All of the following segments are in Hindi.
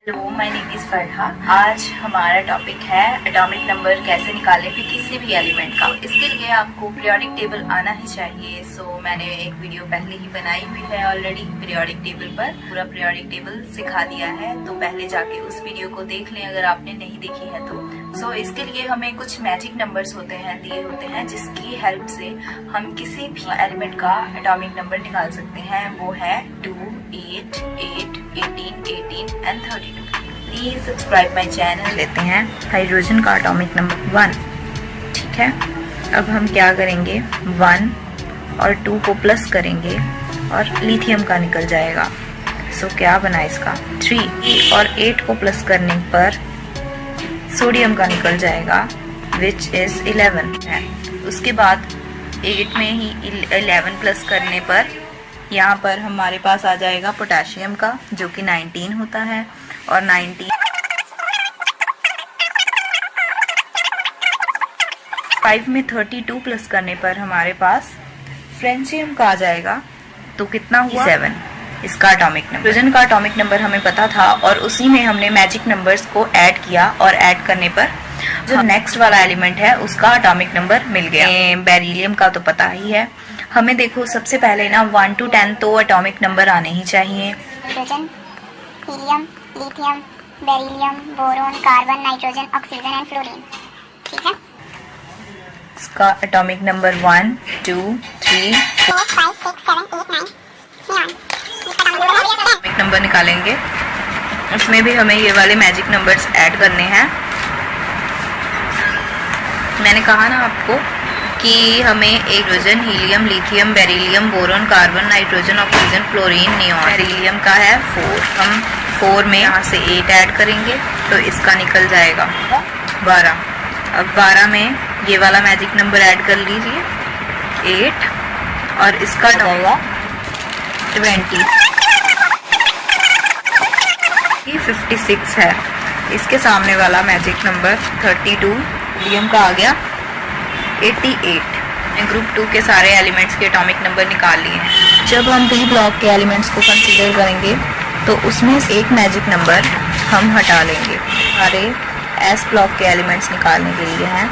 Hello, my name is Farha. आज हमारा टॉपिक है एटॉमिक नंबर कैसे निकालें फिर किसी भी एलिमेंट का। इसके लिए आपको पीरियोडिक टेबल आना ही चाहिए। मैंने एक वीडियो पहले ही बनाई हुई है ऑलरेडी पीरियोडिक टेबल पर, पूरा पीरियोडिक टेबल सिखा दिया है, तो पहले जाके उस वीडियो को देख लें अगर आपने नहीं देखी है तो। इसके लिए हमें कुछ मैजिक नंबर्स दिए होते हैं जिसकी हेल्प से हम किसी भी एलिमेंट का एटॉमिक नंबर निकाल सकते हैं। वो है 2, 8, 8, 18, 18 and 32। Please subscribe my channel. लेते हैं हाइड्रोजन का एटॉमिक नंबर 1। ठीक है, अब हम क्या करेंगे, 1 और 2 को प्लस करेंगे और लिथियम का निकल जाएगा। क्या बना इसका, 3 और 8 को प्लस करने पर सोडियम का निकल जाएगा विच इज 11 है। उसके बाद 8 में ही 11 प्लस करने पर यहाँ पर हमारे पास आ जाएगा पोटेशियम का जो कि 19 होता है, और 19 5 में 32 प्लस करने पर हमारे पास फ्रेंशियम का आ जाएगा। तो कितना हुआ, 7 इसका एटॉमिक नंबर। हाइड्रोजन का एटॉमिक नंबर हमें पता था और उसी में हमने मैजिक नंबर्स को ऐड किया और ऐड करने पर जो नेक्स्ट वाला एलिमेंट है उसका एटॉमिक नंबर मिल गया। बेरिलियम का तो पता ही है हमें। देखो सबसे पहले ना 1 to 10 तो एटॉमिक नंबर आने ही चाहिए। Hydrogen, helium, lithium, beryllium, boron, carbon, nitrogen, oxygen and fluorine. ठीक है, इसका atomic number 1, 2, 3, 4, 5, 6, 7, 8, 9 neon. Atomic number निकालेंगे, उसमें भी हमें ये वाले मैजिक नंबर्स ऐड करने हैं। मैंने कहा ना आपको कि हमें hydrogen, helium, lithium, beryllium, boron, carbon, nitrogen, oxygen, fluorine, neon. Beryllium का है 4, हम 4 में यहाँ से 8 ऐड करेंगे तो इसका निकल जाएगा 12। अब 12 में ये वाला मैजिक नंबर ऐड कर लीजिए 8 और इसका जाएगा 20। ये 56 है। इसके सामने वाला मैजिक नंबर 32 हीलियम का आ गया 88। ग्रुप 2 के सारे एलिमेंट्स के एटॉमिक नंबर निकाल लिए हैं। जब हम पी ब्लॉक के एलिमेंट्स को कंसीडर करेंगे तो उसमें से एक मैजिक नंबर हम हटा लेंगे। सारे एस ब्लॉक के एलिमेंट्स निकालने के लिए हैं,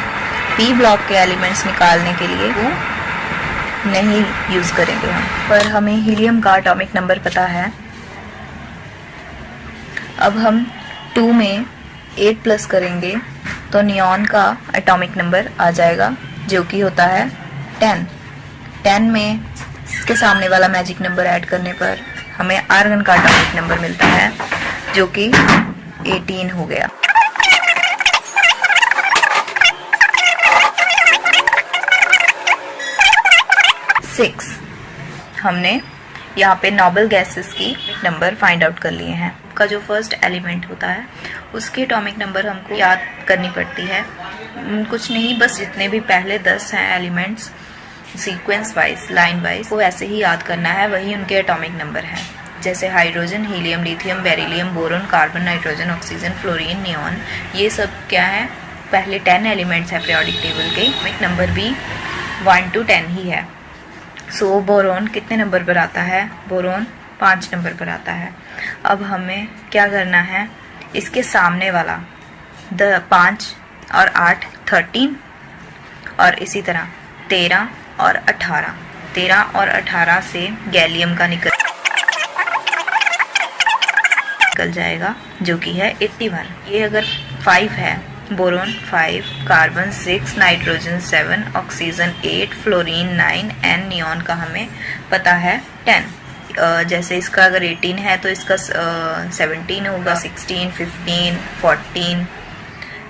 पी ब्लॉक के एलिमेंट्स निकालने के लिए वो नहीं यूज करेंगे हम। पर हमें हीलियम का एटॉमिक नंबर पता है। अब हम 2 में 8 प्लस करेंगे तो नियॉन का एटॉमिक नंबर आ जाएगा जो कि होता है 10। 10 में इसके सामने वाला मैजिक नंबर ऐड करने पर हमें आर्गन का एटॉमिक नंबर मिलता है जो कि 18 हो गया। हमने यहाँ पे नोबल गैसेस की नंबर फाइंड आउट कर लिए हैं। का जो फर्स्ट एलिमेंट होता है उसकी एटॉमिक नंबर हमको याद करनी पड़ती है। कुछ नहीं, बस जितने भी पहले 10 हैं elements sequence wise, line wise, वो ऐसे ही याद करना है, वही उनके एटॉमिक नंबर है। जैसे hydrogen, helium, lithium, beryllium, boron, carbon, nitrogen, oxygen, fluorine, neon, ये सब क्या है, पहले 10 एलिमेंट्स है पीरियोडिक टेबल के। एटॉमिक नंबर भी 1 to 10 ही है। बोरोन कितने नंबर पर आता है, बोरोन 5 नंबर पर आता है। अब हमें क्या करना है, इसके सामने वाला 5 और 8 13 और इसी तरह 13 और 18, 13 और 18 से गैलियम का निकल जाएगा जो कि है 81। ये अगर 5 है, boron 5, carbon 6, nitrogen 7, oxygen 8, fluorine 9 and neon का हमें पता है 10। जैसे इसका अगर 18 है तो इसका 17 होगा, 16, 15, 14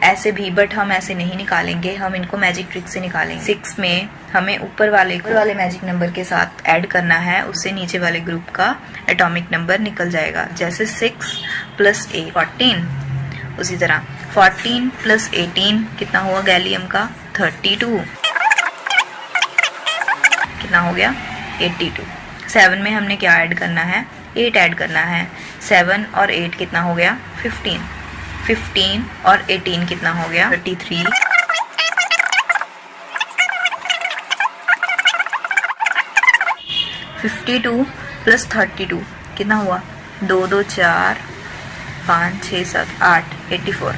ऐसे भी, बट हम ऐसे नहीं निकालेंगे, हम इनको मैजिक ट्रिक से निकालेंगे। 6 में हमें ऊपर वाले मैजिक नंबर के साथ ऐड करना है, उससे नीचे वाले ग्रुप का एटॉमिक नंबर निकल जाएगा। जैसे 6 + 8 14, उसी तरह 14 + 18 कितना हुआ गैलियम का, 32 कितना हो गया, 82। 7 में हमने क्या ऐड करना है, 8 ऐड करना है। 7 और 8 कितना हो गया, 15। 15 और 18 कितना हो गया, 33। 52 + 32 कितना हुआ, 2 2 4 5 6 7 8 84।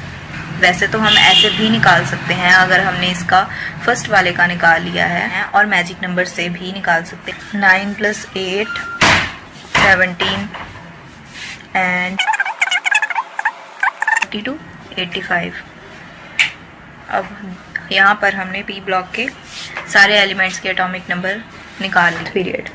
वैसे तो हम ऐसे भी निकाल सकते हैं अगर हमने इसका फर्स्ट वाले का निकाल लिया है, और मैजिक नंबर से भी निकाल सकते हैं। 9 + 8 17 एंड 42 85। अब यहाँ पर हमने पी ब्लॉक के सारे एलिमेंट्स के एटॉमिक नंबर निकाल लिए। पीरियड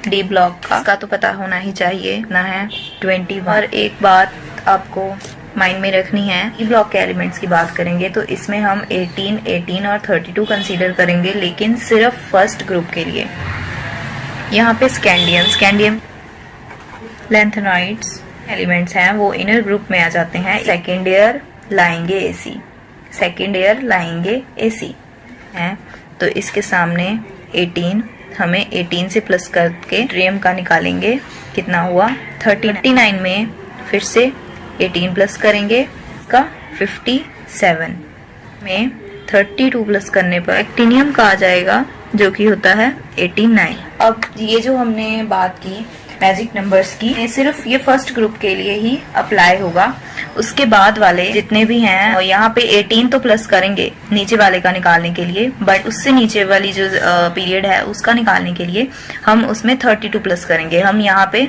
डी ब्लॉक का तो पता होना ही चाहिए ना है 21। और एक बात आपको माइंड में रखनी है, ई ब्लॉक के एलिमेंट्स की बात करेंगे तो इसमें हम 18, 18 और 32 कंसीडर करेंगे, लेकिन सिर्फ फर्स्ट ग्रुप के लिए। यहाँ पे स्कैंडियम लैंथेनॉइड्स एलिमेंट्स हैं, वो इनर ग्रुप में आ जाते हैं। सेकेंड ईयर लाएंगे एसी है, तो इसके सामने 18, हमें 18 से प्लस करके ट्रियम का निकालेंगे, कितना हुआ 39 में फिर से 18 प्लस करेंगे का 57 में 32 प्लस करने पर एक्टिनियम का आ जाएगा जो कि होता है 89। अब ये जो हमने बात की मैजिक नंबर्स की, ये सिर्फ ये फर्स्ट ग्रुप के लिए ही अप्लाई होगा। उसके बाद वाले जितने भी हैं, और यहाँ पे 18 तो प्लस करेंगे नीचे वाले का निकालने के लिए, बट उससे नीचे वाली जो पीरियड है उसका निकालने के लिए हम उसमें 32 प्लस करेंगे। हम यहाँ पे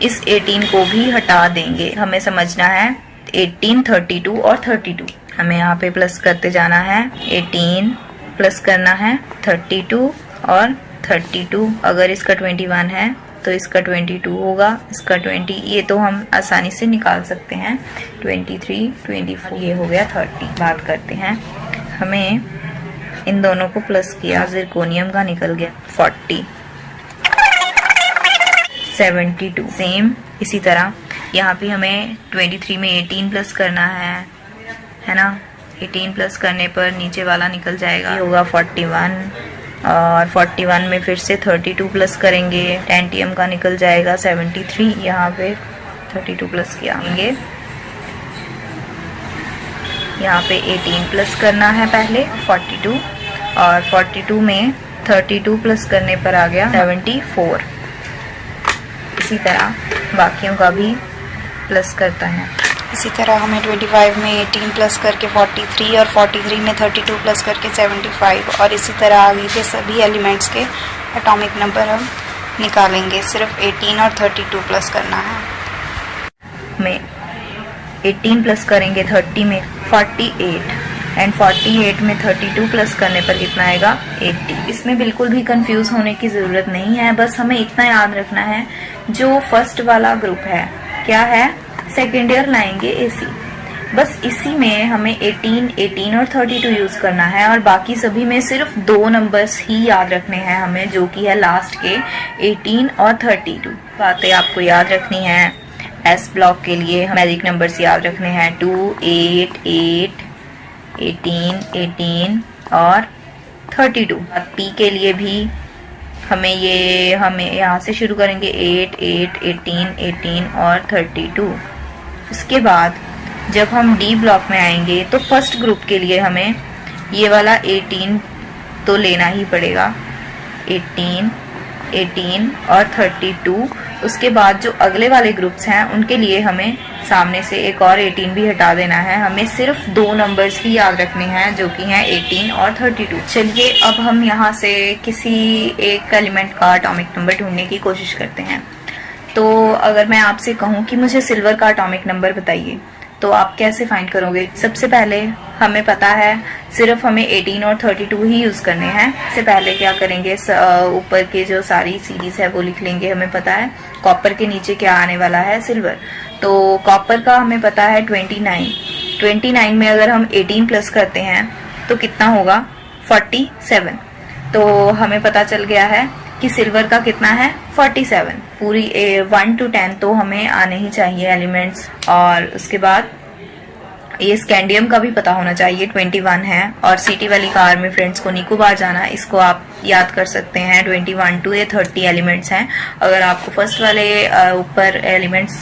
इस 18 को भी हटा देंगे। हमें समझना है 18, 32 और 32, हमें यहाँ पे प्लस करते जाना है। 18 प्लस करना है 32 और 32, अगर इसका 21 है तो इसका 22 होगा, इसका 20, ये तो हम आसानी से निकाल सकते हैं। 23, 24, ये हो गया 30। बात करते हैं, हमें इन दोनों को प्लस किया, जिरकोनियम का निकल गया 40, 72। सेम इसी तरह यहाँ पे हमें 23 में 18 प्लस करना है ना। 18 प्लस करने पर नीचे वाला निकल जाएगा, ये होगा 41, और 41 में फिर से 32 प्लस करेंगे, टेंटियम का निकल जाएगा 73। यहाँ पे 32 प्लस किया, यहाँ पे 18 प्लस करना है पहले 42, और 42 में 32 प्लस करने पर आ गया 74। इसी तरह बाकियों का भी प्लस करता है। इसी तरह हमें 25 में 18 प्लस करके 43, और 43 में 32 प्लस करके 75, और इसी तरह आगे के सभी एलिमेंट्स के एटॉमिक नंबर हम निकालेंगे। सिर्फ 18 और 32 प्लस करना है। में 18 प्लस करेंगे 30 में 48, एंड 48 में 32 प्लस करने पर कितना आएगा 80। इसमें बिल्कुल भी कंफ्यूज होने की ज़रूरत नहीं है, बस हमें इतना याद रखना है जो फर्स्ट वाला ग्रुप है क्या है, सेकेंड ईयर लाएंगे एसी, बस इसी में हमें 18, 18 और 32 यूज करना है, और बाकी सभी में सिर्फ 2 नंबर्स ही याद रखने हैं हमें, जो कि है लास्ट के 18 और 32। बातें आपको याद रखनी है। एस ब्लॉक के लिए मैजिक नंबर्स याद रखने हैं 2, 8, 8, 18, 18 और 32। पी के लिए भी हमें यहाँ से शुरू करेंगे 8, 8, 18, 18 और 32। उसके बाद जब हम डी ब्लॉक में आएंगे तो फर्स्ट ग्रुप के लिए हमें ये वाला 18 तो लेना ही पड़ेगा, 18, 18 और 32। उसके बाद जो अगले वाले ग्रुप्स हैं उनके लिए हमें सामने से एक और 18 भी हटा देना है। हमें सिर्फ 2 नंबर्स ही याद रखने हैं जो कि हैं 18 और 32। चलिए अब हम यहाँ से किसी एक एलिमेंट का एटॉमिक नंबर ढूंढने की कोशिश करते हैं। तो अगर मैं आपसे कहूँ कि मुझे सिल्वर का एटॉमिक नंबर बताइए, तो आप कैसे फाइंड करोगे? सबसे पहले हमें पता है सिर्फ हमें 18 और 32 ही यूज करने हैं। इससे पहले क्या करेंगे, ऊपर के जो सारी सीरीज है वो लिख लेंगे। हमें पता है कॉपर के नीचे क्या आने वाला है, सिल्वर। तो कॉपर का हमें पता है 29 में अगर हम 18 प्लस करते हैं तो कितना होगा 47। तो हमें पता चल गया है कि सिल्वर का कितना है 47। पूरी 1 to 10 तो हमें आने ही चाहिए एलिमेंट्स। और उसके बाद ये स्कैंडियम का भी पता होना चाहिए 21 है। और सिटी वाली कार में फ्रेंड्स को निकोबार जाना, इसको आप याद कर सकते हैं 21 to 30 एलिमेंट्स हैं। अगर आपको फर्स्ट वाले ऊपर एलिमेंट्स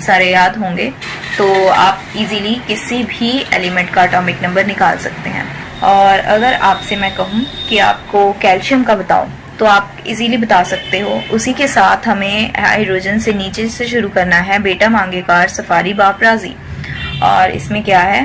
सारे याद होंगे तो आप इजीली किसी भी एलिमेंट का एटॉमिक नंबर निकाल सकते हैं। और अगर आपसे मैं कहूँ कि आपको कैल्शियम का बताओ तो आप इजीली बता सकते हो। उसी के साथ हमें हाइड्रोजन से नीचे से शुरू करना है, बेटा मांगे कार, सफारी, बाप राजी। और इसमें क्या है,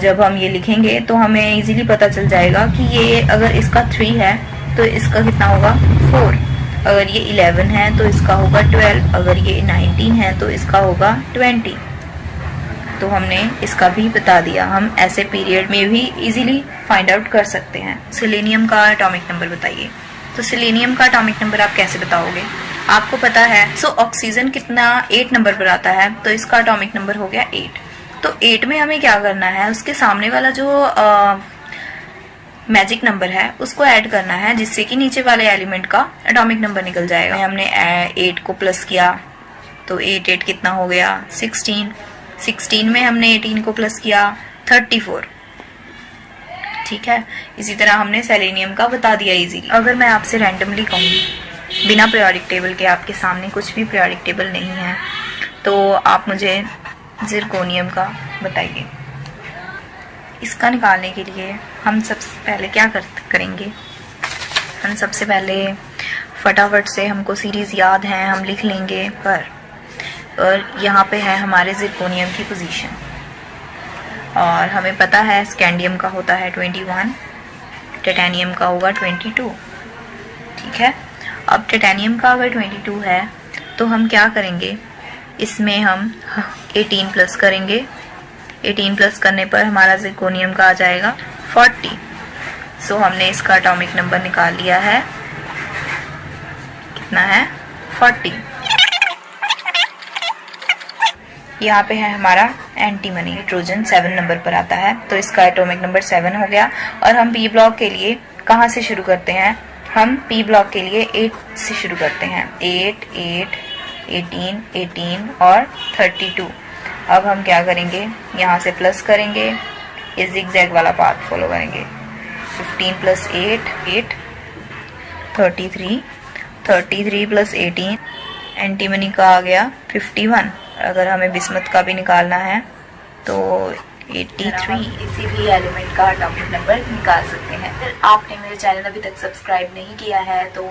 जब हम ये लिखेंगे तो हमें इजीली पता चल जाएगा कि ये अगर इसका 3 है तो इसका कितना होगा 4, अगर ये 11 है तो इसका होगा 12, अगर ये 19 है तो इसका होगा 20। तो हमने इसका भी बता दिया, हम ऐसे पीरियड में भी इजीली फाइंड आउट कर सकते हैं। सेलेनियम का एटॉमिक नंबर बताइए। तो सेलेनियम का एटॉमिक नंबर आप कैसे बताओगे, आपको पता है। ऑक्सीजन कितना 8 नंबर पर आता है, तो इसका एटॉमिक नंबर हो गया 8। तो 8 में हमें क्या करना है, उसके सामने वाला जो मैजिक नंबर है उसको ऐड करना है, जिससे कि नीचे वाले एलिमेंट का एटॉमिक नंबर निकल जाएगा। हमने 8 को प्लस किया तो 8 कितना हो गया 16। 16 में हमने 18 को प्लस किया 34। ठीक है, इसी तरह हमने सेलेनियम का बता दिया इजीली। अगर मैं आपसे रैंडमली कहूँ बिना पीरियोडिक टेबल के, आपके सामने कुछ भी पीरियोडिक टेबल नहीं है, तो आप मुझे जिरकोनियम का बताइए। इसका निकालने के लिए हम सबसे पहले क्या करेंगे, हम सबसे पहले फटाफट से, हमको सीरीज याद है हम लिख लेंगे, और यहाँ पे है हमारे जिरकोनियम की पोजीशन, और हमें पता है स्कैंडियम का होता है 21, टाइटेनियम का होगा 22। ठीक है, अब टाइटेनियम का अगर 22 है तो हम क्या करेंगे, इसमें हम 18 प्लस करेंगे। 18 प्लस करने पर हमारा जिरकोनियम का आ जाएगा 40। सो हमने इसका एटॉमिक नंबर निकाल लिया है, कितना है 40। यहाँ पे है हमारा एंटीमनी, नाइट्रोजन 7 नंबर पर आता है, तो इसका एटॉमिक नंबर 7 हो गया। और हम पी ब्लॉक के लिए कहाँ से शुरू करते हैं, हम पी ब्लॉक के लिए 8 से शुरू करते हैं। 8, 8, 18, 18 और 32। अब हम क्या करेंगे, यहाँ से प्लस करेंगे, ये जिगजैग वाला पाथ फॉलो करेंगे। 15 प्लस 8, 8, 33, 33 प्लस 18, एंटीमनी का आ गया 51। अगर हमें बिस्मत का भी निकालना है तो 83। किसी भी एलिमेंट का एटॉमिक नंबर निकाल सकते हैं। फिर आपने मेरे चैनल अभी तक सब्सक्राइब नहीं किया है तो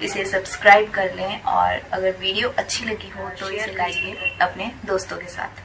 इसे सब्सक्राइब कर लें, और अगर वीडियो अच्छी लगी हो तो इसे लाइक अपने दोस्तों के साथ।